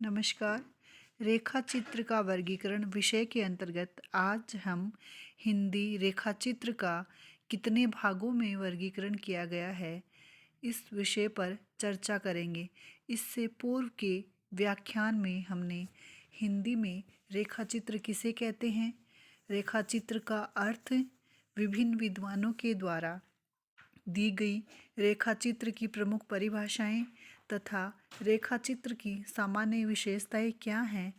नमस्कार। रेखा चित्र का वर्गीकरण विषय के अंतर्गत आज हम हिंदी रेखा चित्र का कितने भागों में वर्गीकरण किया गया है, इस विषय पर चर्चा करेंगे। इससे पूर्व के व्याख्यान में हमने हिंदी में रेखा चित्र किसे कहते हैं, रेखा चित्र का अर्थ, विभिन्न विद्वानों के द्वारा दी गई रेखाचित्र की प्रमुख परिभाषाएं तथा रेखाचित्र की सामान्य विशेषताएं क्या हैं,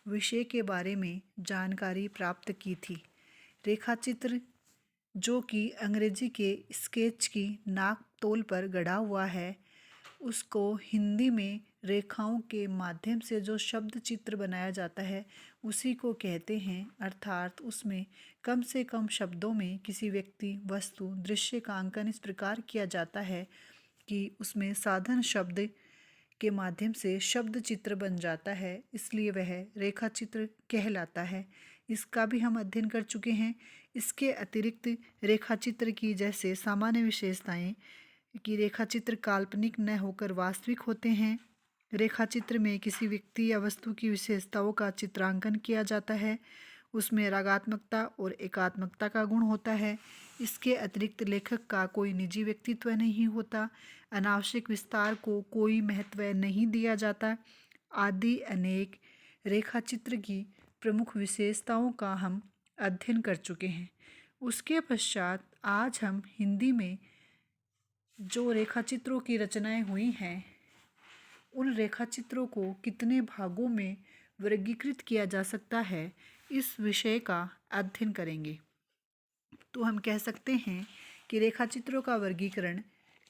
विषय के बारे में जानकारी प्राप्त की थी। रेखाचित्र, जो कि अंग्रेजी के स्केच की नाप तोल पर गढ़ा हुआ है, उसको हिंदी में रेखाओं के माध्यम से जो शब्द चित्र बनाया जाता है उसी को कहते हैं। अर्थात उसमें कम से कम शब्दों में किसी व्यक्ति, वस्तु, दृश्य का अंकन इस प्रकार किया जाता है कि उसमें साधन शब्द के माध्यम से शब्द चित्र बन जाता है, इसलिए वह रेखा चित्र कहलाता है। इसका भी हम अध्ययन कर चुके हैं। इसके अतिरिक्त रेखा चित्र की जैसे सामान्य विशेषताएं कि रेखा चित्र काल्पनिक न होकर वास्तविक होते हैं। रेखा चित्र में किसी व्यक्ति या वस्तु की विशेषताओं का चित्रांकन किया जाता है। उसमें रागात्मकता और एकात्मकता का गुण होता है। इसके अतिरिक्त लेखक का कोई निजी व्यक्तित्व नहीं होता, अनावश्यक विस्तार को कोई महत्व नहीं दिया जाता आदि अनेक रेखाचित्र की प्रमुख विशेषताओं का हम अध्ययन कर चुके हैं। उसके पश्चात आज हम हिंदी में जो रेखाचित्रों की रचनाएं हुई हैं, उन रेखाचित्रों को कितने भागों में वर्गीकृत किया जा सकता है, इस विषय का अध्ययन करेंगे। तो हम कह सकते हैं कि रेखाचित्रों का वर्गीकरण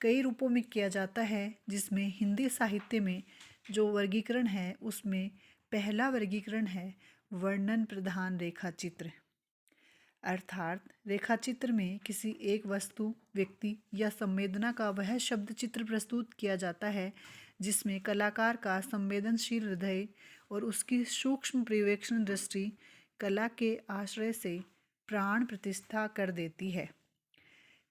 कई रूपों में किया जाता है, जिसमें हिंदी साहित्य में जो वर्गीकरण है उसमें पहला वर्गीकरण है वर्णन प्रधान रेखाचित्र। अर्थात रेखाचित्र में किसी एक वस्तु, व्यक्ति या संवेदना का वह शब्द चित्र प्रस्तुत किया जाता है जिसमें कलाकार का संवेदनशील हृदय और उसकी सूक्ष्म पर्यवेक्षण दृष्टि कला के आश्रय से प्राण प्रतिष्ठा कर देती है।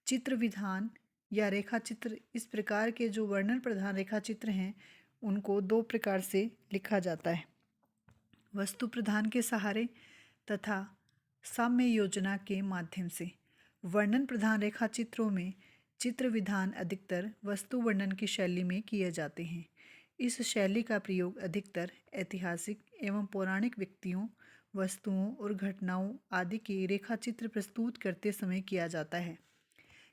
चित्र विधान या रेखाचित्र, इस प्रकार के जो वर्णन प्रधान रेखाचित्र हैं उनको दो प्रकार से लिखा जाता है, वस्तु प्रधान के सहारे तथा साम्य योजना के माध्यम से। वर्णन प्रधान रेखाचित्रों में चित्र विधान अधिकतर वस्तु वर्णन की शैली में किए जाते हैं। इस शैली का प्रयोग अधिकतर ऐतिहासिक एवं पौराणिक व्यक्तियों, वस्तुओं और घटनाओं आदि के रेखाचित्र प्रस्तुत करते समय किया जाता है।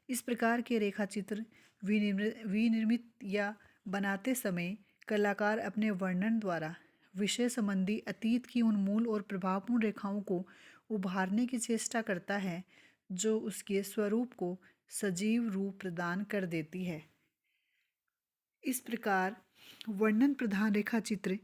इस प्रकार के रेखाचित्र विनिर्मित या बनाते समय कलाकार अपने वर्णन द्वारा विषय संबंधी अतीत की उन मूल और प्रभावपूर्ण रेखाओं को उभारने की चेष्टा करता है, जो उसके स्वरूप को सजीव रूप प्रदान कर देती है। इस प्रकार वर्णन प्रधान रेखाचित्र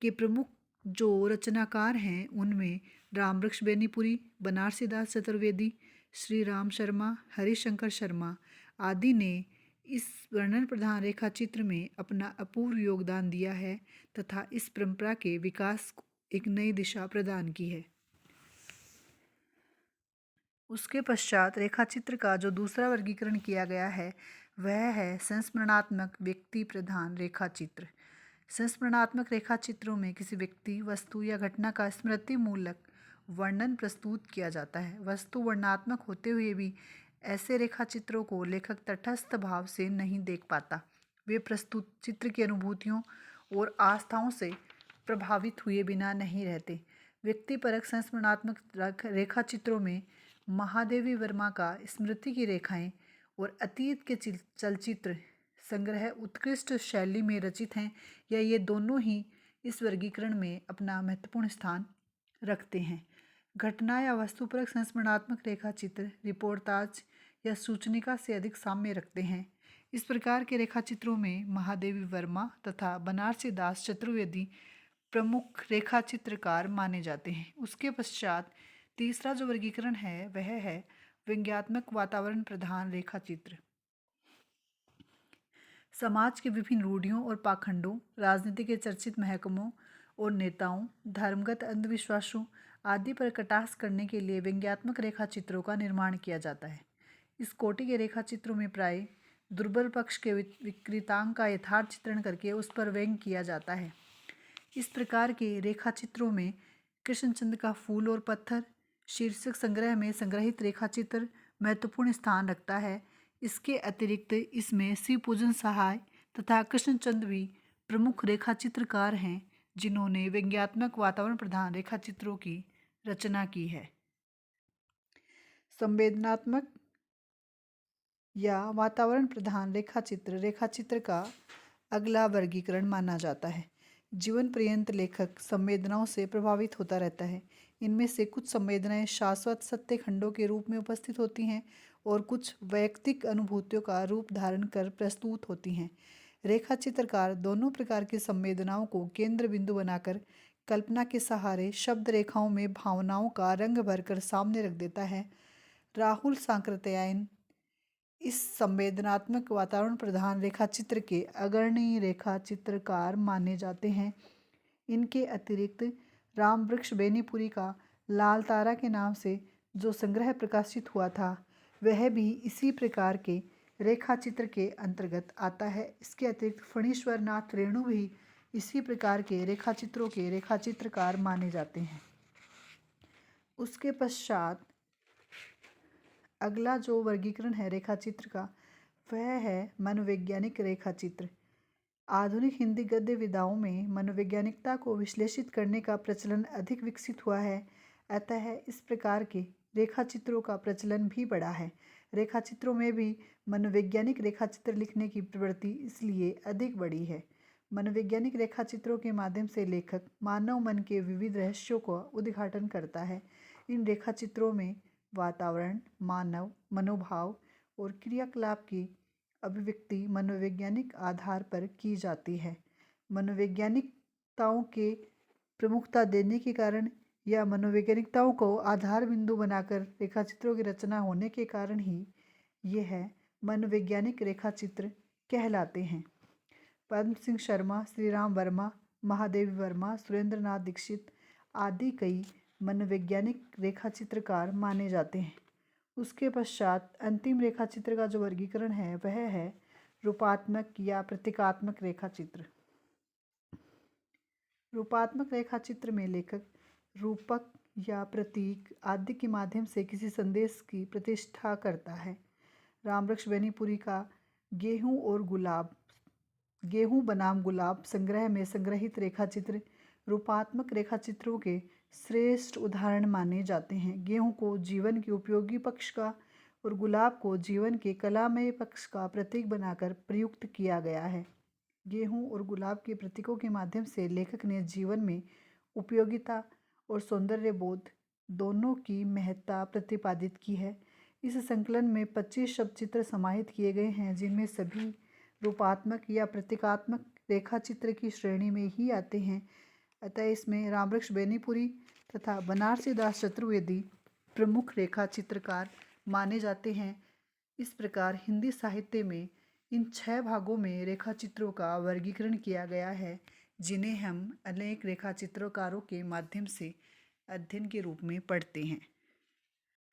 के प्रमुख जो रचनाकार हैं उनमें रामवृक्ष बेनीपुरी, बनारसीदास चतुर्वेदी, श्री राम शर्मा, हरिशंकर शर्मा आदि ने इस वर्णन प्रधान रेखाचित्र में अपना अपूर्व योगदान दिया है तथा इस परंपरा के विकास को एक नई दिशा प्रदान की है। उसके पश्चात रेखाचित्र का जो दूसरा वर्गीकरण किया गया है वह है संस्मरणात्मक व्यक्ति प्रधान रेखाचित्र। संस्मरणात्मक रेखाचित्रों में किसी व्यक्ति, वस्तु या घटना का स्मृति मूलक वर्णन प्रस्तुत किया जाता है। वस्तु वर्णनात्मक होते हुए भी ऐसे रेखाचित्रों को लेखक तटस्थ भाव से नहीं देख पाता। वे प्रस्तुत चित्र की अनुभूतियों और आस्थाओं से प्रभावित हुए बिना नहीं रहते। व्यक्तिपरक संस्मरणात्मक रेखाचित्रों में महादेवी वर्मा का स्मृति की रेखाएं और अतीत के चलचित्र संग्रह उत्कृष्ट शैली में रचित हैं, या ये दोनों ही इस वर्गीकरण में अपना महत्वपूर्ण स्थान रखते हैं। घटना या वस्तुपरक संस्मरणात्मक रेखाचित्र रिपोर्टाज या सूचनिका से अधिक साम्य रखते हैं। इस प्रकार के रेखाचित्रों में महादेवी वर्मा तथा बनारसी दास चतुर्वेदी प्रमुख रेखाचित्रकार माने जाते हैं। उसके पश्चात तीसरा जो वर्गीकरण है वह है व्यंग्यात्मक वातावरण प्रधान रेखाचित्र। समाज के विभिन्न रूढ़ियों और पाखंडों, राजनीति के चर्चित महकमों और नेताओं, धर्मगत अंधविश्वासों आदि पर कटाक्ष करने के लिए व्यंग्यात्मक रेखाचित्रों का निर्माण किया जाता है। इस कोटि के रेखाचित्रों में प्राय दुर्बल पक्ष के विक्रेतांग का यथार्थ चित्रण करके उस पर व्यंग किया जाता है। इस प्रकार के रेखा चित्रों में कृष्णचंद्र का फूल और पत्थर शीर्षक संग्रह में संग्रहित रेखा चित्र महत्वपूर्ण स्थान रखता है। इसके अतिरिक्त इसमें शिव पूजन सहाय तथा कृष्णचंद्र भी प्रमुख रेखा चित्रकार हैं, जिन्होंने व्यंग्यात्मक वातावरण प्रधान रेखा चित्रों की रचना की है। संवेदनात्मक या वातावरण प्रधान रेखा चित्र का अगला वर्गीकरण माना जाता है। जीवन पर्यंत लेखक संवेदनाओं से प्रभावित होता रहता है। इनमें से कुछ संवेदनाएं शाश्वत सत्य खंडों के रूप में उपस्थित होती हैं और कुछ वैयक्तिक अनुभूतियों का रूप धारण कर प्रस्तुत होती हैं। रेखा चित्रकार दोनों प्रकार की संवेदनाओं को केंद्र बिंदु बनाकर कल्पना के सहारे शब्द रेखाओं में भावनाओं का रंग भरकर सामने रख देता है। राहुल सांकृत्यायन इस संवेदनात्मक वातावरण प्रधान रेखा चित्र के अग्रणी रेखा चित्रकार माने जाते हैं। इनके अतिरिक्त राम वृक्ष बेनीपुरी का लाल तारा के नाम से जो संग्रह प्रकाशित हुआ था, वह भी इसी प्रकार के रेखा चित्र के अंतर्गत आता है। इसके अतिरिक्त फणीश्वर नाथ रेणु भी इसी प्रकार के रेखा चित्रों के रेखा चित्रकार माने जाते हैं। उसके पश्चात अगला जो वर्गीकरण है रेखा चित्र का, वह है मनोवैज्ञानिक रेखा चित्र। आधुनिक हिंदी गद्य विधाओं में मनोवैज्ञानिकता को विश्लेषित करने का प्रचलन अधिक विकसित हुआ है, अतः इस प्रकार के रेखा चित्रों का प्रचलन भी बढ़ा है। रेखा चित्रों में भी मनोवैज्ञानिक रेखा चित्र लिखने की प्रवृत्ति इसलिए अधिक बढ़ी है। मनोवैज्ञानिक रेखा चित्रों के माध्यम से लेखक मानव मन के विविध रहस्यों का उद्घाटन करता है। इन रेखा चित्रों में वातावरण, मानव मनोभाव और क्रियाकलाप की अभिव्यक्ति मनोवैज्ञानिक आधार पर की जाती है। मनोवैज्ञानिकताओं के प्रमुखता देने के कारण या मनोवैज्ञानिकताओं को आधार बिंदु बनाकर रेखा चित्रों की रचना होने के कारण ही यह मनोवैज्ञानिक रेखा चित्र कहलाते हैं। पद्म सिंह शर्मा, श्री राम वर्मा, महादेवी वर्मा, सुरेंद्र नाथ दीक्षित आदि कई मनोवैज्ञानिक रेखा चित्रकार माने जाते हैं। उसके पश्चात अंतिम रेखा चित्र का जो वर्गीकरण है वह है रूपात्मक या प्रतीकात्मक रेखा चित्र। रूपात्मक रेखा चित्र में लेखक रूपक या प्रतीक आदि के माध्यम से किसी संदेश की प्रतिष्ठा करता है। रामवृक्ष बेनीपुरी का गेहूं बनाम गुलाब संग्रह में संग्रहित रेखा चित्र रूपात्मक रेखा चित्रों के श्रेष्ठ उदाहरण माने जाते हैं। गेहूं को जीवन के उपयोगी पक्ष का और गुलाब को जीवन के कलामय पक्ष का प्रतीक बनाकर प्रयुक्त किया गया है। गेहूं और गुलाब के प्रतीकों के माध्यम से लेखक ने जीवन में उपयोगिता और सौंदर्य बोध दोनों की महत्ता प्रतिपादित की है। इस संकलन में 25 शब्द चित्र समाहित किए गए हैं, जिनमें सभी रूपात्मक या प्रतीकात्मक रेखा चित्र की श्रेणी में ही आते हैं। अतः इसमें रामवृक्ष बेनीपुरी तथा बनारसी दास चतुर्वेदी प्रमुख रेखा चित्रकार माने जाते हैं। इस प्रकार हिंदी साहित्य में इन 6 भागों में रेखा चित्रों का वर्गीकरण किया गया है, जिन्हें हम अनेक रेखा चित्रकारों के माध्यम से अध्ययन के रूप में पढ़ते हैं।